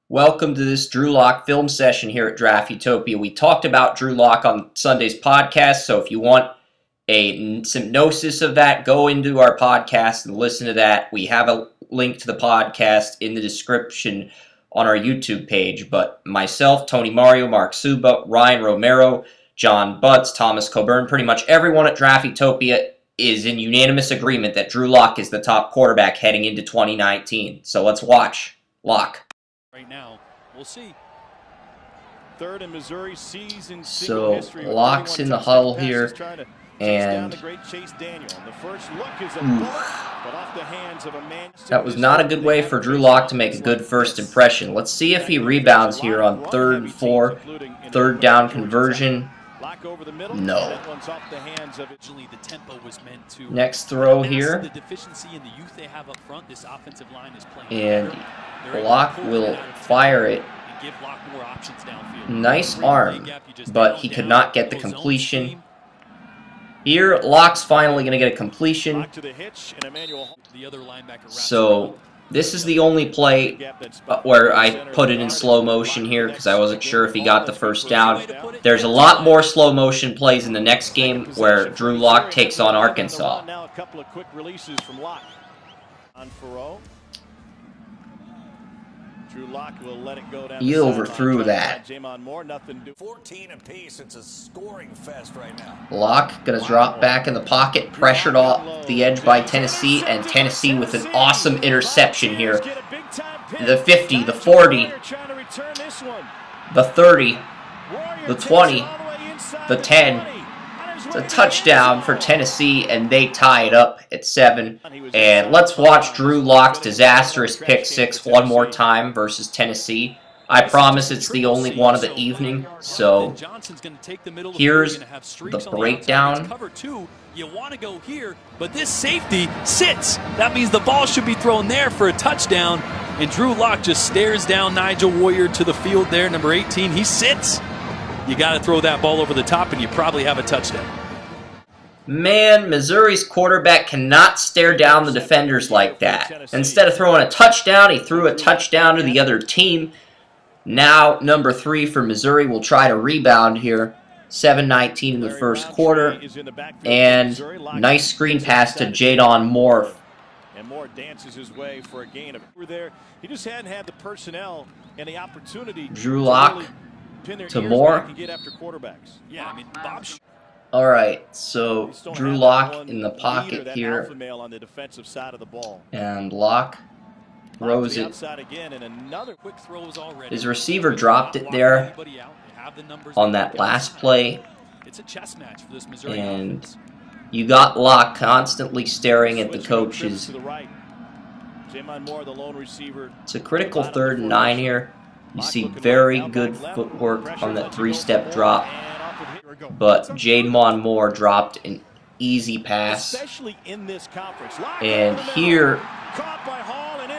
Welcome to this Drew Lock film session here at Draft Utopia. We talked about Drew Lock on Sunday's podcast, so if you want a synopsis of that, go into our podcast and listen to that. We have a link to the podcast in the description on our YouTube page. But myself, Tony Mario, Mark Suba, Ryan Romero, John Butts, Thomas Coburn, pretty much everyone at Draft Utopia is in unanimous agreement that Drew Lock is the top quarterback heading into 2019. So let's watch Lock. Right now, we'll see. Third in Missouri season. So Lock's in the huddle here, and that was not a good way for Drew Lock to make a good first impression. Let's see if he rebounds here on 3rd and 4, third down conversion. No. Next throw here, and Lock will fire it. Nice arm, but he could not get the completion. Here, Lock's finally going to get a completion. So this is the only play where I put it in slow motion here because I wasn't sure if he got the first down. There's a lot more slow motion plays in the next game where Drew Lock takes on Arkansas. He overthrew that. 14 apiece. It's a scoring fest right now. Lock gonna drop back in the pocket, pressured off the edge by Tennessee, and Tennessee with an awesome interception here. The 50, the 40, the 30, the 20, the 10. It's a touchdown for Tennessee, and they tie it up at 7. And let's watch Drew Lock's disastrous pick 6 one more time versus Tennessee. I promise it's the only one of the evening. So here's the breakdown. You want to go here, but this safety sits. That means the ball should be thrown there for a touchdown. And Drew Lock just stares down Nigel Warrior to the field there, number 18. He sits. You got to throw that ball over the top, and you probably have a touchdown. Man, Missouri's quarterback cannot stare down the defenders like that. Instead of throwing a touchdown, he threw a touchdown to the other team. Now, number 3 for Missouri will try to rebound here. 7:19 in the first quarter. And nice screen pass to Jadon Moore. And Moore dances his way for a gain of there. He just hadn't had the personnel and the opportunity. Drew Lock to Moore. Alright, so Drew Lock in the pocket here. And Lock throws it. His receiver dropped it there on that last play. And you got Lock constantly staring at the coaches. It's a critical 3rd and 9 here. You see very good footwork on that 3-step drop. But Jadon Moore dropped an easy pass. And here,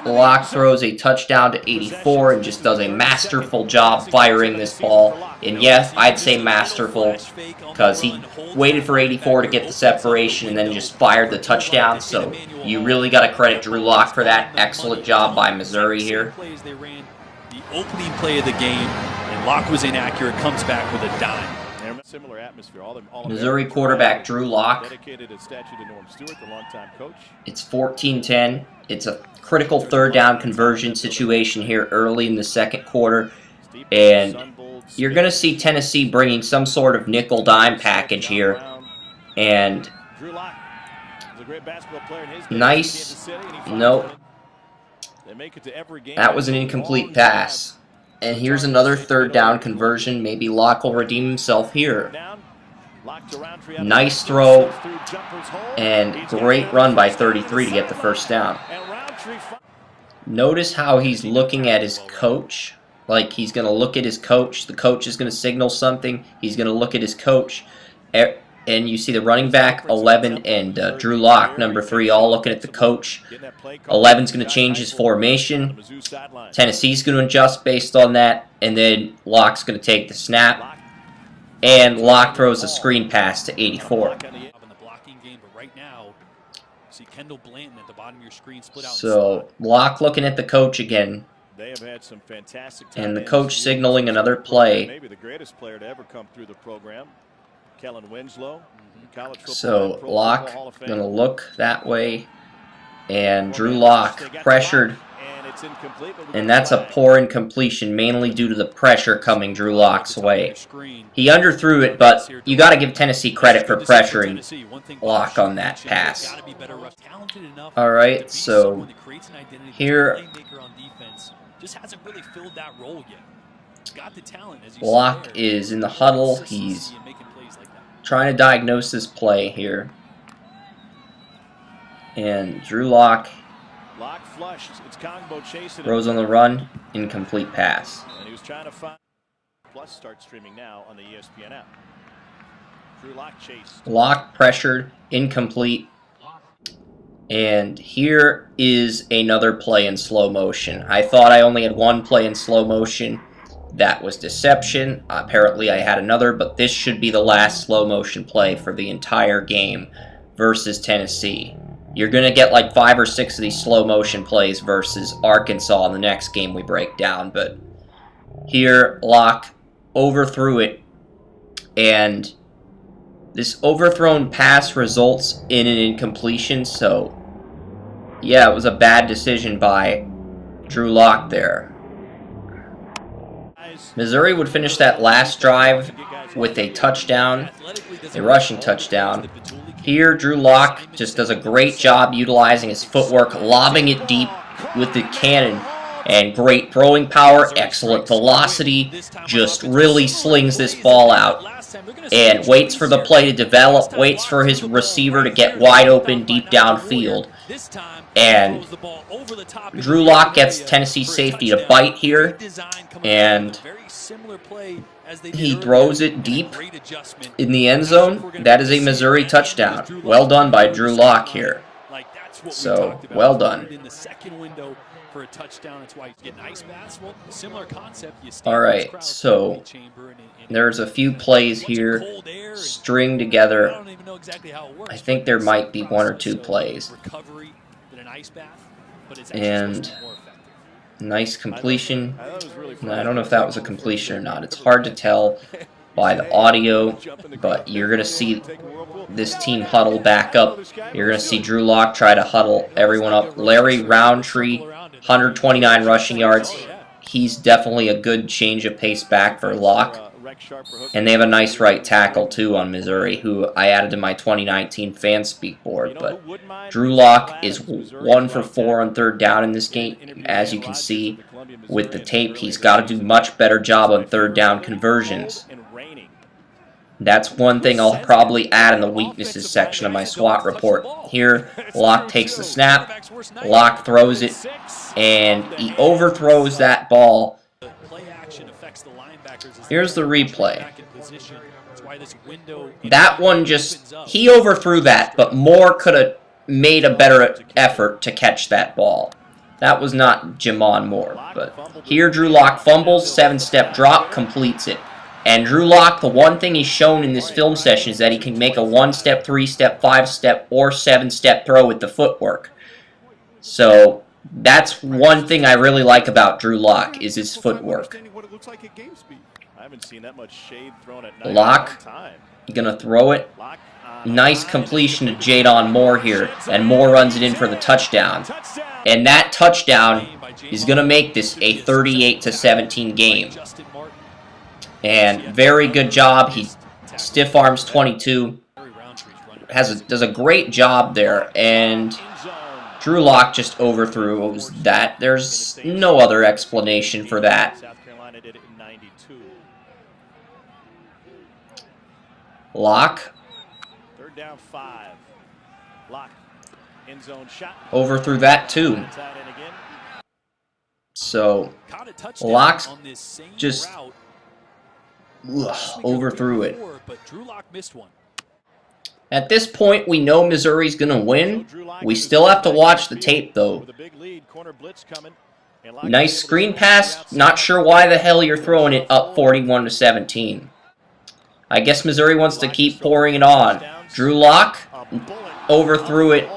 Lock throws a touchdown to 84 and just does a masterful job firing this ball. And yes, I'd say masterful because he waited for 84 to get the separation and then just fired the touchdown. So you really got to credit Drew Lock for that. Excellent job by Missouri here. The opening play of the game, and Lock was inaccurate, comes back with a dime. Missouri quarterback Drew Lock. It's 14-10. It's a critical 3rd down conversion situation here early in the second quarter. And you're going to see Tennessee bringing some sort of nickel dime package here. And nice. Nope. That was an incomplete pass. And here's another 3rd down conversion. Maybe Lock will redeem himself here. Nice throw. And great run by 33 to get the first down. Notice how he's looking at his coach. Like he's going to look at his coach. The coach is going to signal something. He's going to look at his coach. And you see the running back, 11, and Drew Lock, number 3, all looking at the coach. 11's going to change his formation. Tennessee's going to adjust based on that. And then Lock's going to take the snap. And Lock throws a screen pass to 84. So Lock looking at the coach again. They have had some fantastic And the coach signaling another play. Maybe the greatest player to ever come through the program, Kellen Winslow. College football So and Pro Locke Football Hall of Fame. going to look that way. And Drew Locke pressured. And that's a poor incompletion, mainly due to the pressure coming Drew Locke's way. He underthrew it, but you got to give Tennessee credit for pressuring Locke on that pass. Alright, so here Locke is in the huddle. He's trying to diagnose this play here. And Drew Locke throws on the run, incomplete pass. And he was trying to find Plus start streaming now on the ESPN app. Drew Locke chased. Locke pressured, incomplete. And here is another play in slow motion. I thought I only had one play in slow motion. That was deception. Apparently I had another, but this should be the last slow motion play for the entire game versus Tennessee. You're going to get like 5 or 6 of these slow motion plays versus Arkansas in the next game we break down. But here, Locke overthrew it. And this overthrown pass results in an incompletion. So, yeah, it was a bad decision by Drew Locke there. Missouri would finish that last drive with a touchdown, a rushing touchdown. Here, Drew Locke just does a great job utilizing his footwork, lobbing it deep with the cannon, and great throwing power, excellent velocity, just really slings this ball out, and waits for the play to develop, waits for his receiver to get wide open deep downfield, and Drew Locke gets Tennessee safety to bite here, and he throws it deep in the end zone. That is a Missouri touchdown. Well done by Drew Locke here. So, well done. Alright, so there's a few plays here string together. I think there might be 1 or 2 plays. And nice completion. I don't know if that was a completion or not. It's hard to tell by the audio, but you're going to see this team huddle back up. You're going to see Drew Locke try to huddle everyone up. Larry Roundtree, 129 rushing yards. He's definitely a good change of pace back for Locke. And they have a nice right tackle, too, on Missouri, who I added to my 2019 fan speak board. But Drew Locke is 1 for 4 on 3rd down in this game. As you can see with the tape, he's got to do much better job on 3rd down conversions. That's one thing I'll probably add in the weaknesses section of my SWAT report. Here, Locke takes the snap, Locke throws it, and he overthrows that ball. Here's the replay. That one just, he overthrew that, but Moore could have made a better effort to catch that ball. That was not Jamon Moore, but here Drew Locke fumbles, 7-step drop, completes it. And Drew Locke, the one thing he's shown in this film session is that he can make a 1-step, 3-step, 5-step, or 7-step throw with the footwork. So that's one thing I really like about Drew Locke is his footwork. Locke gonna throw it. Nice completion to Jadon Moore here, and Moore runs it in for the touchdown. And that touchdown is gonna make this a 38-17 game. And very good job. He stiff arms 22. Does a great job there, and Drew Locke just overthrew that. There's no other explanation for that. Locke overthrew that too. So Locke just overthrew it. At this point, we know Missouri's going to win. We still have to watch the tape, though. Nice screen pass. Not sure why the hell you're throwing it up 41-17. I guess Missouri wants to keep pouring it on. Drew Locke overthrew it.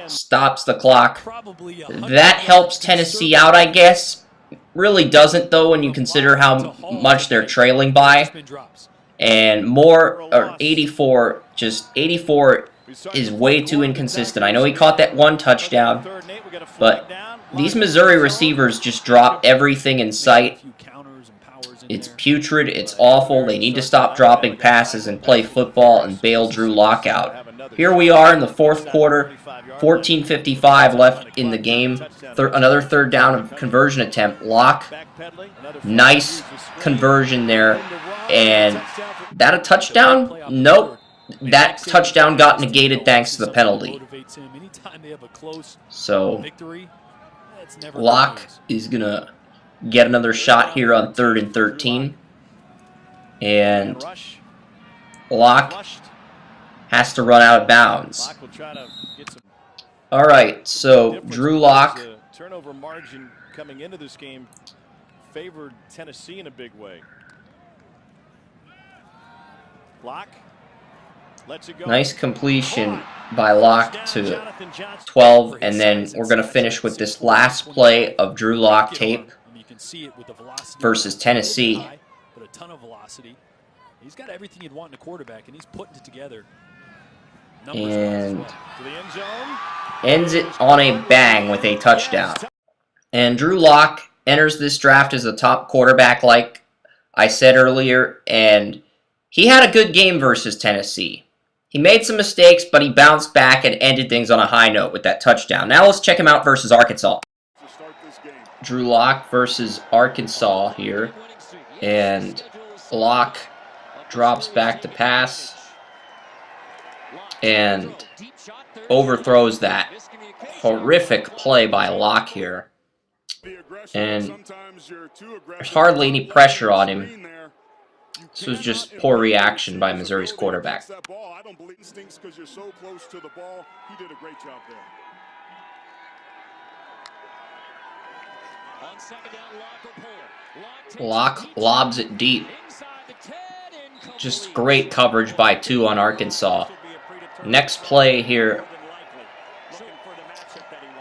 Stops the clock. That helps Tennessee out, I guess. really doesn't, though, when you consider how much they're trailing by. And more, or 84, just 84 is way too inconsistent. I know he caught that one touchdown, but these Missouri receivers just drop everything in sight. It's putrid, it's awful. They need to stop dropping passes and play football and bail Drew Lock out. Here we are in the fourth quarter, 14:55 left in the game. Another third down conversion attempt. Lock, nice conversion there. And that a touchdown? Nope. That touchdown got negated thanks to the penalty. So, Lock is going to get another shot here on 3rd and 13. And Lock has to run out of bounds. Alright, so Drew Lock. Turnover margin coming into this game favored Tennessee in a big way. Lock. Nice completion by Lock to 12, and then we're going to finish with this last play of Drew Lock tape versus Tennessee. But a ton of velocity. He's got everything you'd want in a quarterback, and he's putting it together. And ends it on a bang with a touchdown. And Drew Lock enters this draft as a top quarterback, like I said earlier, and he had a good game versus Tennessee. He made some mistakes, but he bounced back and ended things on a high note with that touchdown. Now let's check him out versus Arkansas. Drew Lock versus Arkansas here. And Lock drops back to pass and overthrows that. Horrific play by Lock here. And there's hardly any pressure on him. This was just poor reaction by Missouri's quarterback. Lock lobs it deep. Just great coverage by 2 on Arkansas. Next play here.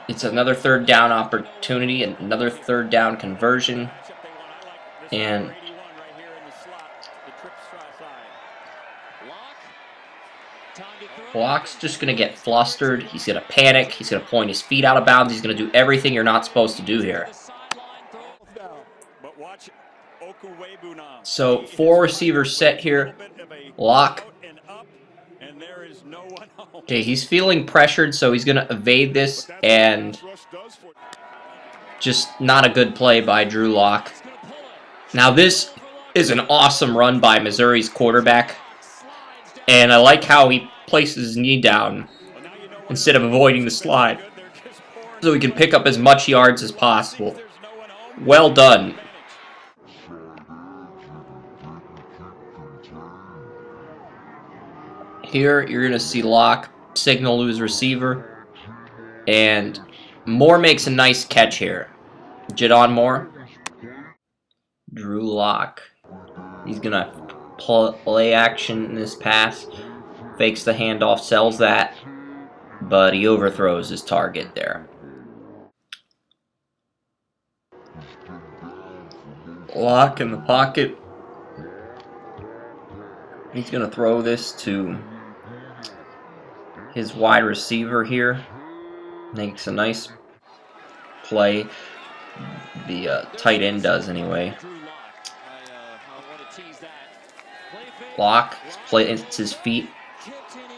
It's another 3rd down opportunity, and another 3rd down conversion. And Lock's just going to get flustered. He's going to panic. He's going to point his feet out of bounds. He's going to do everything you're not supposed to do here. So 4 receivers set here. Lock. Okay, he's feeling pressured, so he's going to evade this, and just not a good play by Drew Lock. Now this is an awesome run by Missouri's quarterback, and I like how he places his knee down instead of avoiding the slide, so he can pick up as much yards as possible. Well done. Here, you're going to see Lock signal to his receiver, and Moore makes a nice catch here. Jadon Moore. Drew Lock. He's going to play action in this pass. Fakes the handoff, sells that, but he overthrows his target there. Lock in the pocket. He's going to throw this to his wide receiver here. Makes a nice play. The tight end does anyway. Lock plants his feet.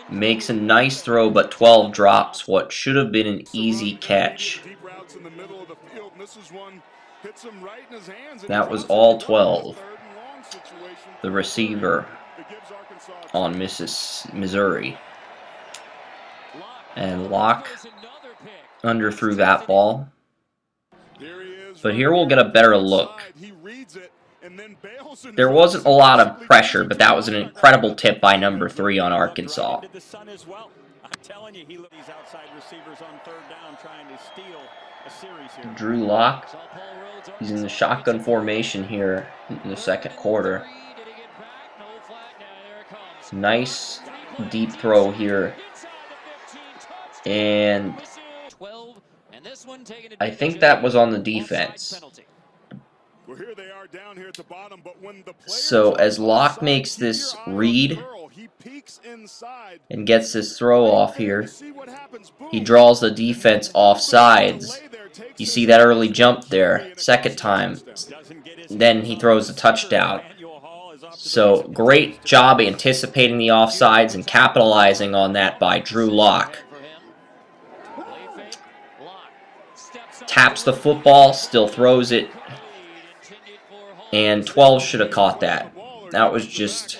Makes a nice throw, but 12 drops what should have been an easy catch. That was all 12. The receiver on Missouri. And Lock underthrew that ball. But here we'll get a better look. There wasn't a lot of pressure, but that was an incredible tip by number 3 on Arkansas. Drew Lock. He's in the shotgun formation here in the second quarter. Nice deep throw here. And I think that was on the defense. Well, here they are down here at the bottom, but when the So as Locke makes this read he peeks inside and gets this throw off here, he draws the defense off sides. You see that early jump there, second time. Then he throws a touchdown. So great job anticipating the offsides and capitalizing on that by Drew Lock. Taps the football, still throws it, and 12 should have caught that. That was just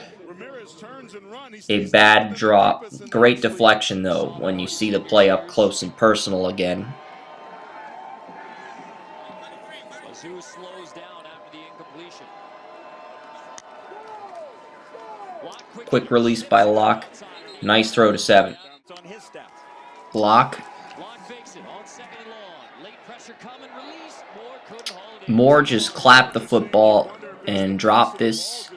a bad drop. Great deflection, though, when you see the play up close and personal again. Quick release by Locke. Nice throw to 7. Locke. Moore just clapped the football and dropped this.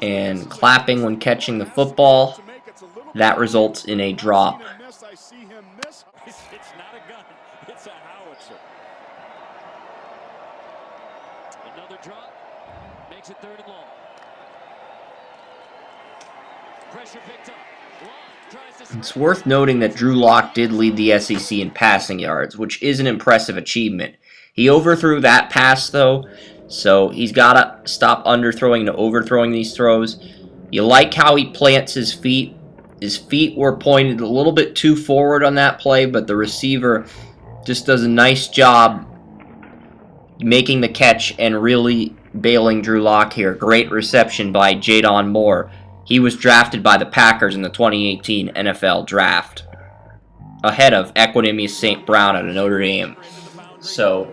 And clapping when catching the football, that results in a drop. It's not a gun, it's a howitzer. Another drop makes it 3rd and long. Pressure picked up. It's worth noting that Drew Lock did lead the SEC in passing yards, which is an impressive achievement. He overthrew that pass, though, so he's got to stop underthrowing and overthrowing these throws. You like how he plants his feet. His feet were pointed a little bit too forward on that play, but the receiver just does a nice job making the catch and really bailing Drew Lock here. Great reception by Jadon Moore. He was drafted by the Packers in the 2018 NFL Draft, ahead of Equanimeous St. Brown out of Notre Dame. So,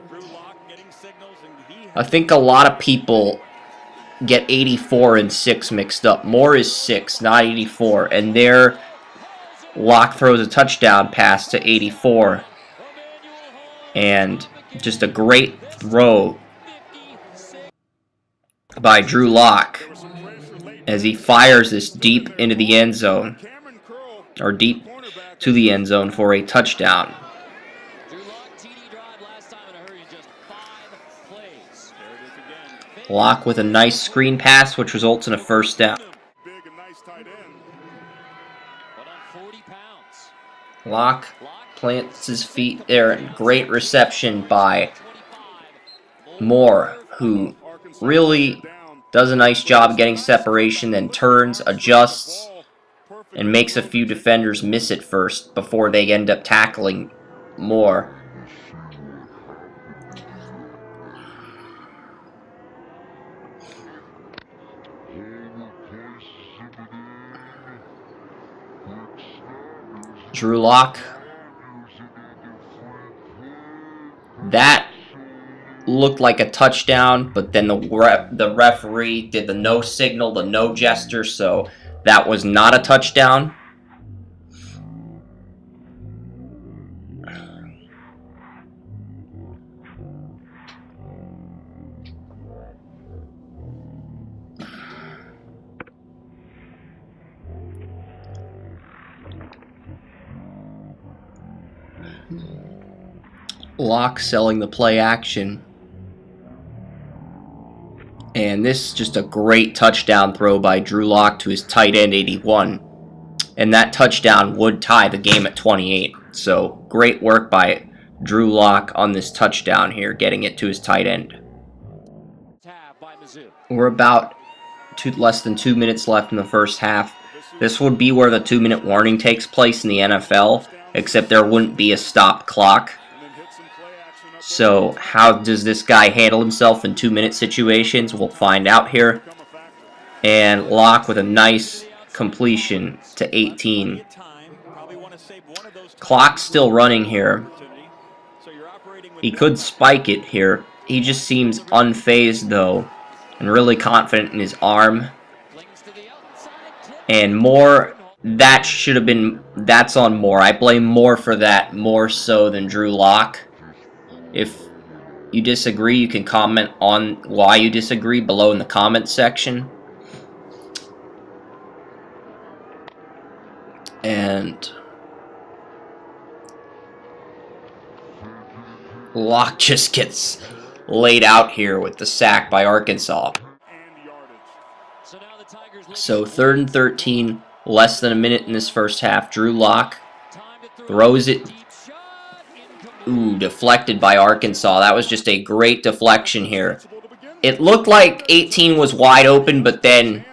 I think a lot of people get 84 and 6 mixed up. Moore is 6, not 84, and there Locke throws a touchdown pass to 84. And just a great throw by Drew Lock as he fires this deep into the end zone, or deep to the end zone for a touchdown. Lock with a nice screen pass, which results in a first down. Lock plants his feet there. Great reception by Moore, who really does a nice job getting separation, then turns, adjusts, and makes a few defenders miss it first before they end up tackling Moore. Drew Lock. That looked like a touchdown, but then the referee did the no signal, the no gesture, so that was not a touchdown. Lock selling the play action. And this is just a great touchdown throw by Drew Lock to his tight end 81. And that touchdown would tie the game at 28. So great work by Drew Lock on this touchdown here, getting it to his tight end. We're about less than 2 minutes left in the first half. This would be where the 2-minute warning takes place in the NFL, except there wouldn't be a stop clock. So how does this guy handle himself in 2-minute situations? We'll find out here. And Locke with a nice completion to 18. Clock's still running here. He could spike it here. He just seems unfazed though, and really confident in his arm. And Moore, that should have been, that's on Moore. I blame Moore for that more so than Drew Lock. If you disagree, you can comment on why you disagree below in the comments section. And Locke just gets laid out here with the sack by Arkansas. And yardage. So 3rd and 13, less than a minute in this first half. Drew Lock throws it. Ooh, deflected by Arkansas. That was just a great deflection here. It looked like 18 was wide open, but then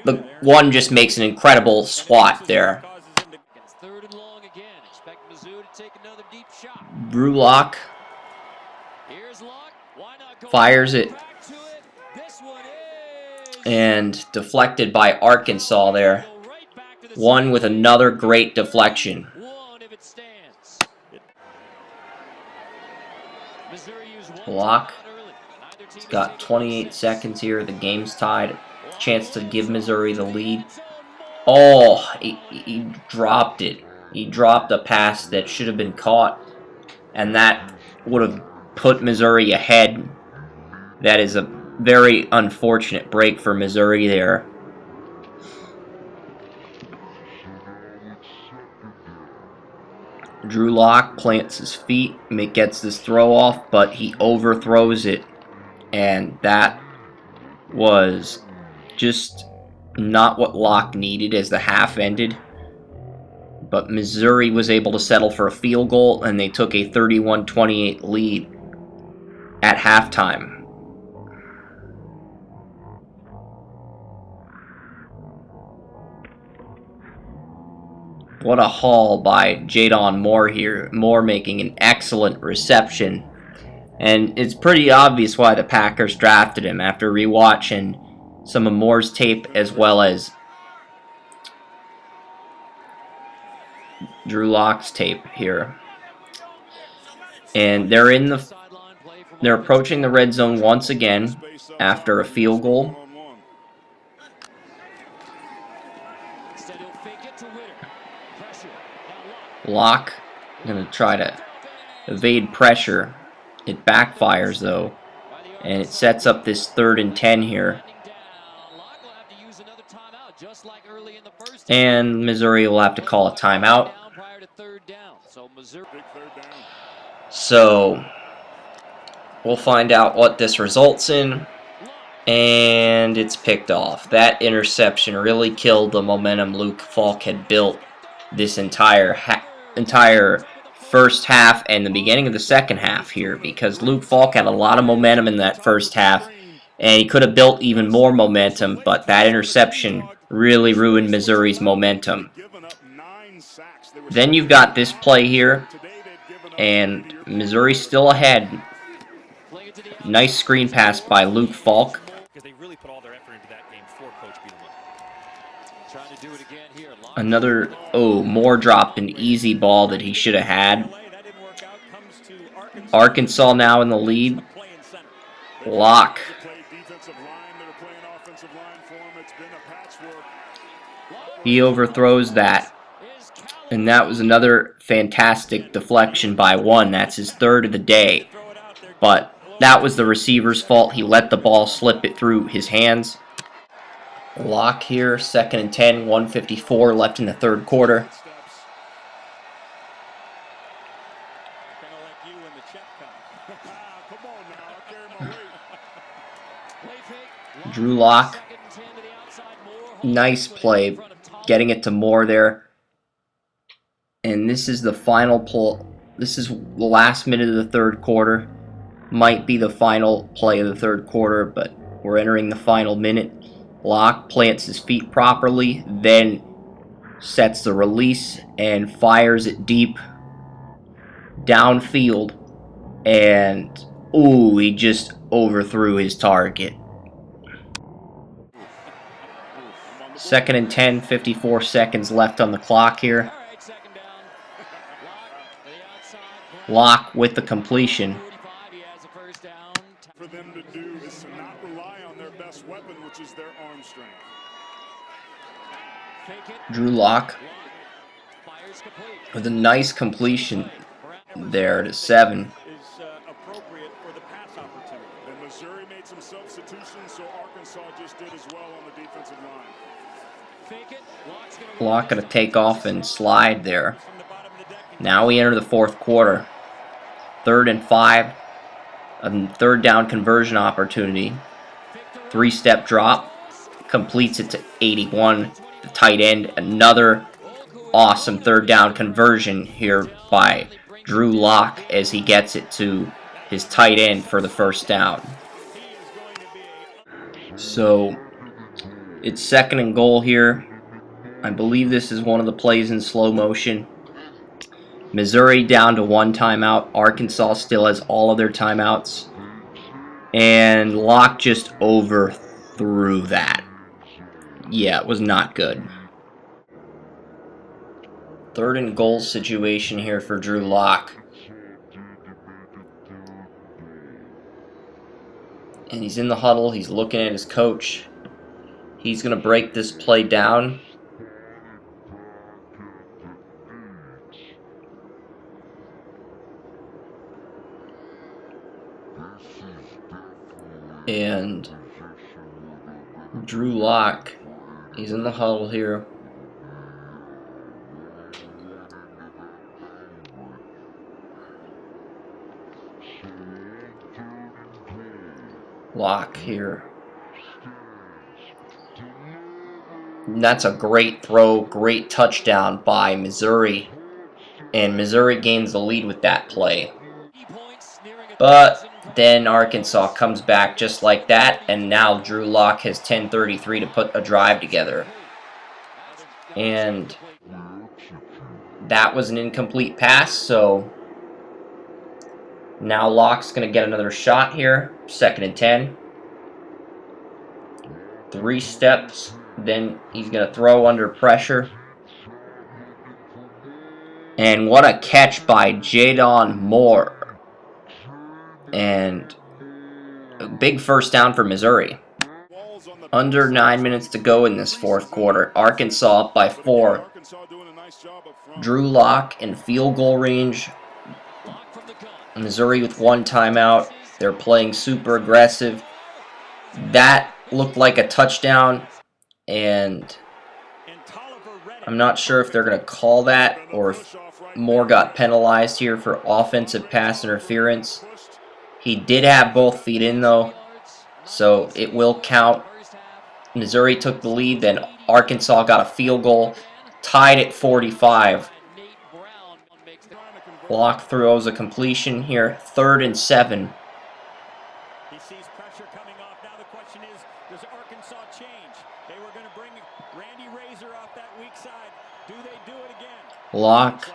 the one just makes an incredible swat there. Drew Lock fires it. And deflected by Arkansas there. One with another great deflection. Lock. He's got 28 seconds here. The game's tied. Chance to give Missouri the lead. Oh, he dropped it. He dropped a pass that should have been caught. And that would have put Missouri ahead. That is a very unfortunate break for Missouri there. Drew Lock plants his feet, gets this throw off, but he overthrows it. And that was just not what Lock needed as the half ended. But Missouri was able to settle for a field goal, and they took a 31-28 lead at halftime. What a haul by Jadon Moore here. Moore making an excellent reception. And it's pretty obvious why the Packers drafted him after rewatching some of Moore's tape as well as Drew Lock's tape here. And they're approaching the red zone once again after a field goal. Lock going to try to evade pressure. It backfires though, and it sets up this 3rd and 10 here. And Missouri will have to call a timeout. So we'll find out what this results in. And it's picked off. That interception really killed the momentum Luke Falk had built this entire first half and the beginning of the second half here, because Luke Falk had a lot of momentum in that first half, and he could have built even more momentum, but that interception really ruined Missouri's momentum. Then you've got this play here, and Missouri's still ahead. Nice screen pass by Luke Falk. Another, Moore dropped an easy ball that he should have had. Arkansas now in the lead. Lock. He overthrows that. And that was another fantastic deflection by one. That's his 3rd of the day. But that was the receiver's fault. He let the ball slip it through his hands. Lock here, 2nd and 10, 1:54 left in the 3rd quarter. Drew Lock, nice play, getting it to Moore there. And this is the final pull. This is the last minute of the 3rd quarter. Might be the final play of the 3rd quarter, but we're entering the final minute. Lock plants his feet properly, then sets the release and fires it deep downfield. And, he just overthrew his target. 2nd and 10, 54 seconds left on the clock here. Lock with the completion. For them to do is to not rely on their best weapon, which is their arm strength. Drew Lock with a nice completion there to 7. Is appropriate for the pass opportunity. And Missouri made some substitutions, so Arkansas just did as well on the defensive line. Lock going to take off and slide there. Now we enter the 4th quarter. 3rd and 5. A third down conversion opportunity. 3-step drop. Completes it to 81. The tight end. Another awesome third down conversion here by Drew Lock as he gets it to his tight end for the first down. So it's 2nd and goal here. I believe this is one of the plays in slow motion. Missouri down to 1 timeout. Arkansas still has all of their timeouts. And Locke just overthrew that. Yeah, it was not good. 3rd and goal situation here for Drew Lock. And he's in the huddle. He's looking at his coach. He's going to break this play down. And Drew Lock, he's in the huddle here. Lock here. And that's a great throw, great touchdown by Missouri. And Missouri gains the lead with that play. But then Arkansas comes back just like that, and now Drew Lock has 10:33 to put a drive together. And that was an incomplete pass, so now Lock's going to get another shot here. 2nd and 10. 3 steps, then he's going to throw under pressure. And what a catch by Jadon Moore. And a big first down for Missouri. Under 9 minutes to go in this 4th quarter. Arkansas up by 4. Drew Lock in field goal range. Missouri with 1 timeout. They're playing super aggressive. That looked like a touchdown. And I'm not sure if they're going to call that or if Moore got penalized here for offensive pass interference. He did have both feet in, though, so it will count. Missouri took the lead, then Arkansas got a field goal, tied at 45. Block throws a completion here, 3rd and 7. He sees pressure coming off. Now the question is, does Arkansas change? They were going to bring Randy Razor off that weak side. Do they do it again? Lock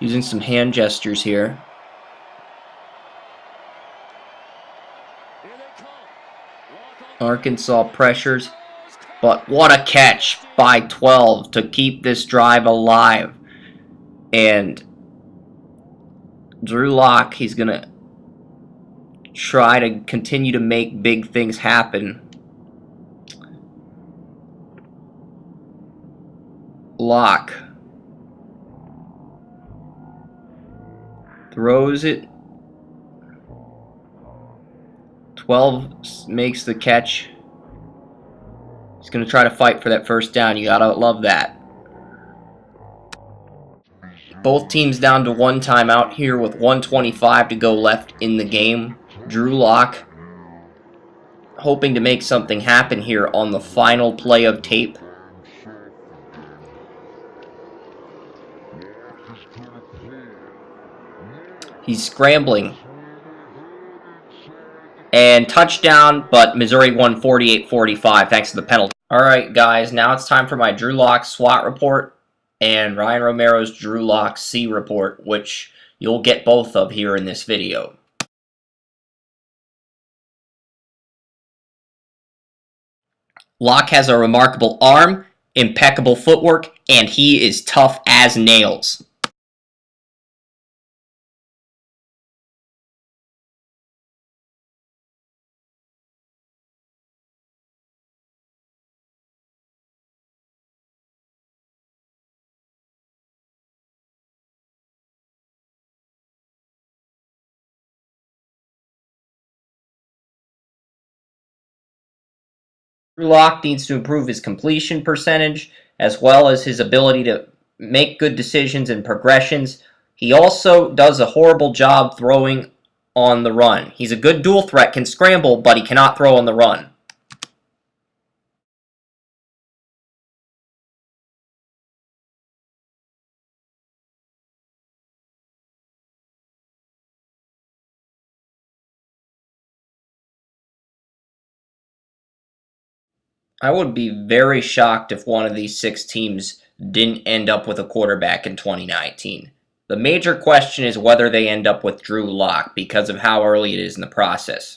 using some hand gestures here. Arkansas pressures, but what a catch by 12 to keep this drive alive. And Drew Lock, he's going to try to continue to make big things happen. Lock throws it. 12 makes the catch. He's going to try to fight for that first down. You got to love that. Both teams down to 1 timeout here with 1:25 to go left in the game. Drew Lock hoping to make something happen here on the final play of tape. He's scrambling. And touchdown, but Missouri won 48-45 thanks to the penalty. Alright guys, now it's time for my Drew Lock SWAT report and Ryan Romero's Drew Lock C report, which you'll get both of here in this video. Lock has a remarkable arm, impeccable footwork, and he is tough as nails. Drew Lock needs to improve his completion percentage as well as his ability to make good decisions and progressions. He also does a horrible job throwing on the run. He's a good dual threat, can scramble, but he cannot throw on the run. I would be very shocked if one of these 6 teams didn't end up with a quarterback in 2019. The major question is whether they end up with Drew Lock because of how early it is in the process.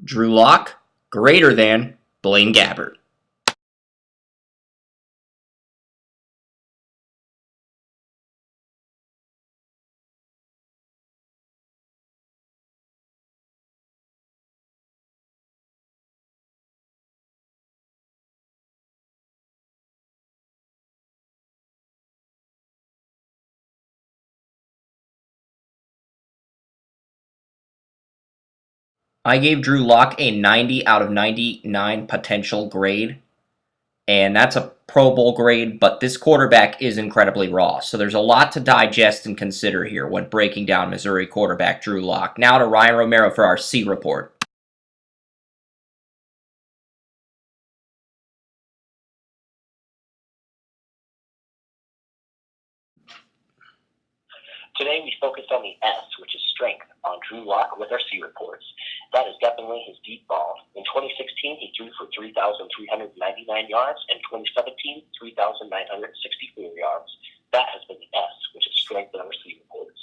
Drew Lock, greater than Blaine Gabbert. I gave Drew Lock a 90 out of 99 potential grade, and that's a Pro Bowl grade, but this quarterback is incredibly raw, so there's a lot to digest and consider here when breaking down Missouri quarterback Drew Lock. Now to Ryan Romero for our C report. Today we focused on the S, which is strength, on Drew Lock with our C reports. That is definitely his deep ball. In 2016, he threw for 3,399 yards, and 2017, 3,964 yards. That has been the S, which is strength in our C reports.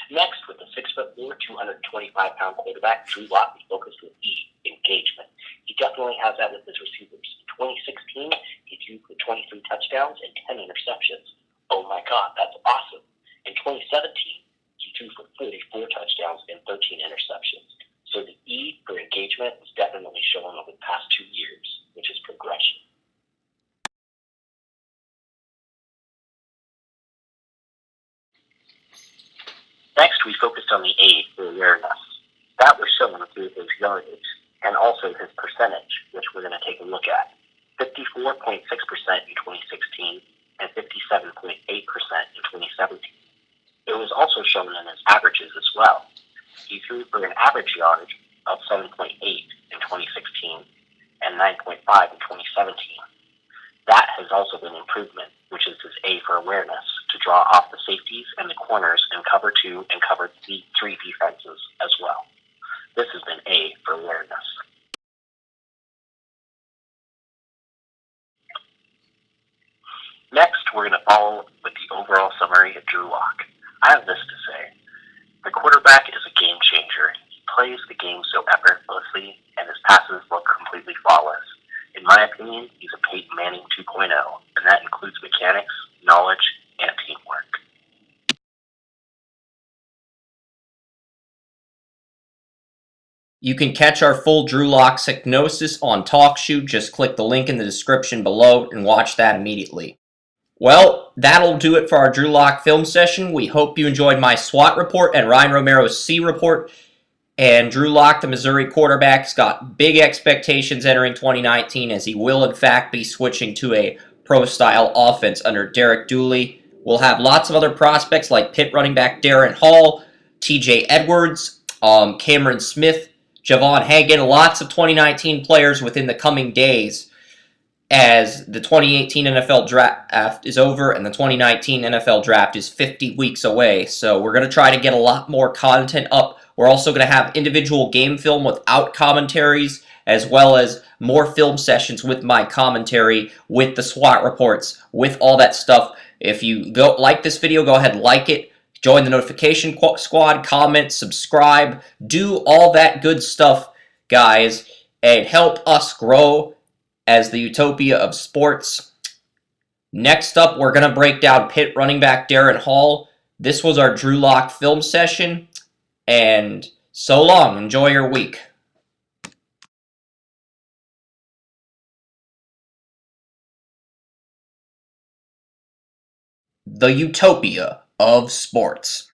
Next, with the 6'4", 225-pound quarterback, Drew Lock, we focused with E, engagement. He definitely has that with his receivers. In 2016, he threw for 23 touchdowns and 10 interceptions. Oh my God, that's awesome. In 2017, he threw for 44 touchdowns and 13 interceptions. So the E for engagement is definitely showing over the past 2 years, which is progression. Next, we focused on the A for awareness. That was shown through his yardage and also his percentage, which we're going to take a look at. 54.6% in 2016 and 57.8% in 2017. It was also shown in his averages as well. He threw for an average yardage of 7.8 in 2016 and 9.5 in 2017. That has also been improvement, which is his A for awareness, to draw off the safeties and the corners in cover 2 and cover 3 defenses as well. This has been A for awareness. Next, we're going to follow with the overall summary of Drew Lock. I have this to say. The quarterback is a game changer. He plays the game so effortlessly, and his passes look completely flawless. In my opinion, he's a Peyton Manning 2.0, and that includes mechanics, knowledge, and teamwork. You can catch our full Drew Lock Signosis on TalkShoe. Just click the link in the description below and watch that immediately. Well, that'll do it for our Drew Lock film session. We hope you enjoyed my SWAT report and Ryan Romero's C report. And Drew Lock, the Missouri quarterback, has got big expectations entering 2019 as he will, in fact, be switching to a pro-style offense under Derek Dooley. We'll have lots of other prospects like Pitt running back Darren Hall, TJ Edwards, Cameron Smith, Javon Hagan, lots of 2019 players within the coming days as the 2018 NFL draft is over and the 2019 NFL draft is 50 weeks away. So we're going to try to get a lot more content up. We're also going to have individual game film without commentaries, as well as more film sessions with my commentary, with the SWAT reports, with all that stuff. If you like this video, go ahead and like it. Join the notification squad, comment, subscribe, do all that good stuff, guys, and help us grow as the utopia of sports. Next up, we're going to break down Pitt running back Darren Hall. This was our Drew Lock film session, and so long. Enjoy your week. the utopia of sports.